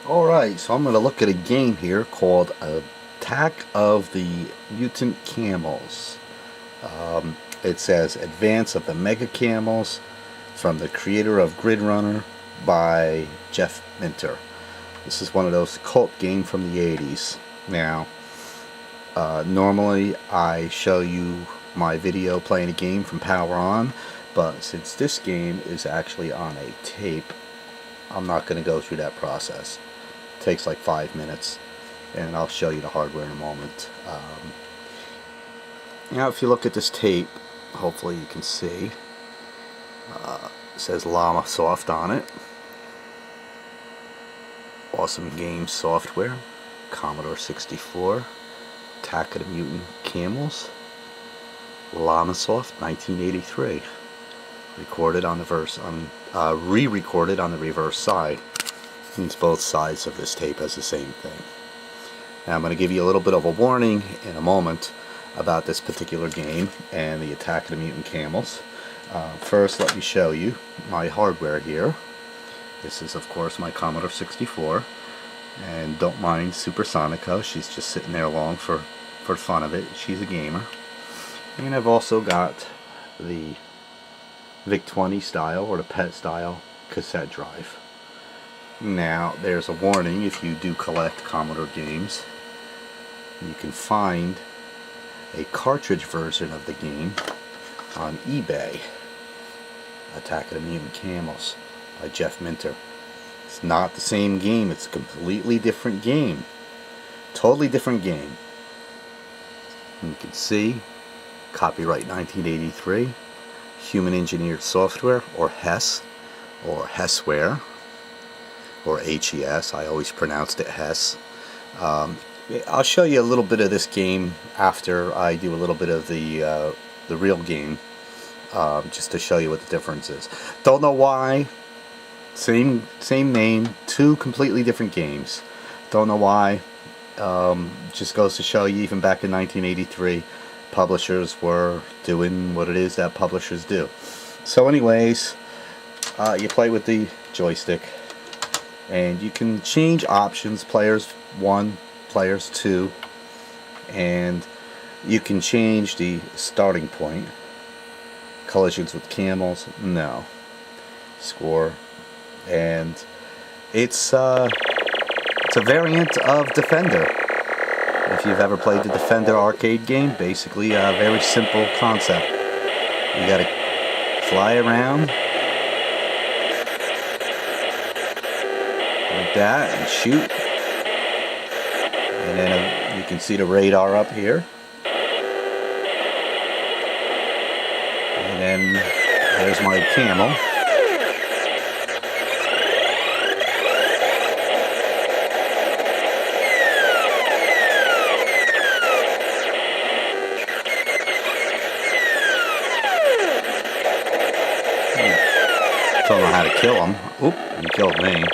Alright, so I'm going to look at a game here called Attack of the Mutant Camels. It says Advance of the Mega Camels from the creator of Gridrunner by Jeff Minter. This is one of those cult games from the 80s. Now, normally I show you my video playing a game from power on, but since this game is actually on a tape, I'm not going to go through that process. It takes like 5 minutes, and I'll show you the hardware in a moment. Now if you look at this tape, hopefully you can see, it says Llama Soft on it. Awesome Game Software, Commodore 64, Attack of the Mutant Camels, Llama Soft, 1983. Recorded on the re-recorded on the reverse side. Means both sides of this tape has the same thing. Now I'm going to give you a little bit of a warning in a moment about this particular game and the Attack of the Mutant Camels. First, let me show you my hardware here. This is, of course, my Commodore 64, and don't mind Supersonico. She's just sitting there along for fun of it. She's a gamer. And I've also got the VIC-20 style or the PET style cassette drive. Now, there's a warning: if you do collect Commodore games, you can find a cartridge version of the game on eBay. Attack of the Mutant Camels by Jeff Minter. It's not the same game, it's a completely different game. Totally different game. You can see, copyright 1983, Human Engineered Software, or HES, or HESware, or HES. I always pronounced it HES. I'll show you a little bit of this game after I do a little bit of the real game, just to show you what the difference is. Don't know why. Same name, two completely different games. Don't know why. Just goes to show you, even back in 1983, publishers were doing what it is that publishers do. So anyways, you play with the joystick, and you can change options, players 1, players 2, and you can change the starting point. Collisions with camels, no. Score. And it's a variant of Defender. If you've ever played the Defender arcade game, basically a very simple concept. You gotta fly around like that and shoot, and then you can see the radar up here, and then there's my camel. Don't know how to kill him. Oop, he killed me.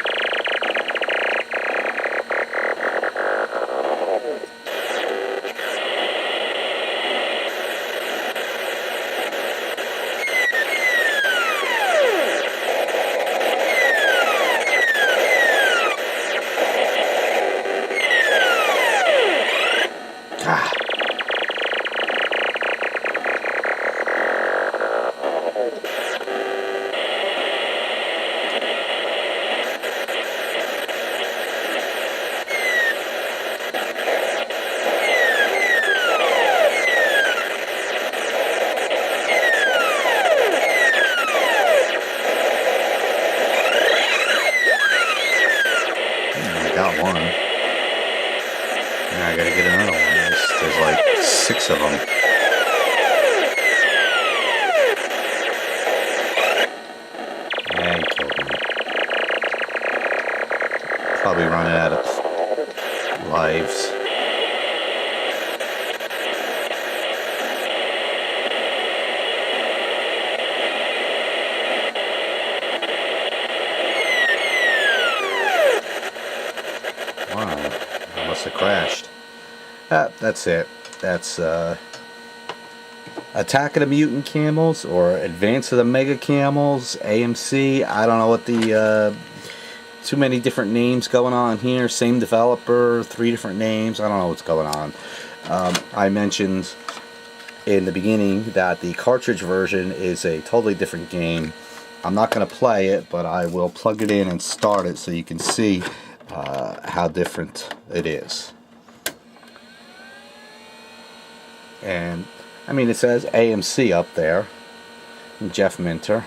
Ah. Got one. Now I gotta get another one. There's like 6 of them. Yeah, he killed me. Probably running out of lives. Wow, I must have crashed. That's it. That's Attack of the Mutant Camels, or Advance of the Mega Camels, AMC. I don't know what the too many different names going on here. Same developer, 3 different names. I don't know what's going on. I mentioned in the beginning that the cartridge version is a totally different game. I'm not going to play it, but I will plug it in and start it so you can see how different it is. And I mean, it says AMC up there, Jeff Minter,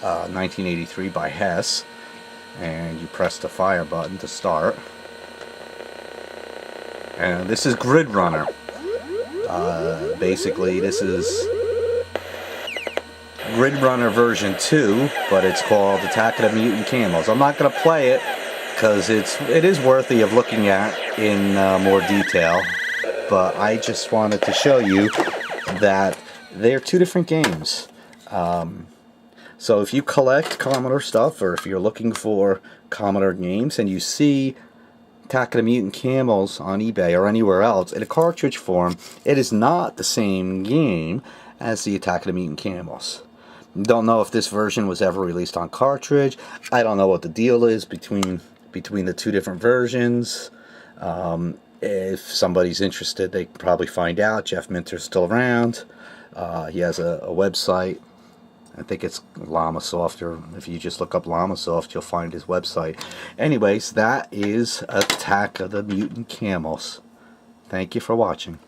1983 by Hess, and you press the fire button to start. And this is Gridrunner. Basically, this is Gridrunner version 2, but it's called Attack of the Mutant Camels. I'm not going to play it because it is worthy of looking at in more detail, but I just wanted to show you that they're 2 different games. So if you collect Commodore stuff, or if you're looking for Commodore games and you see Attack of the Mutant Camels on eBay or anywhere else in a cartridge form, it is not the same game as the Attack of the Mutant Camels. Don't know if this version was ever released on cartridge. I don't know what the deal is between the 2 different versions. If somebody's interested, they can probably find out. Jeff Minter's still around. He has a website. I think it's Llamasoft, or if you just look up Llamasoft, you'll find his website. Anyways, that is Attack of the Mutant Camels. Thank you for watching.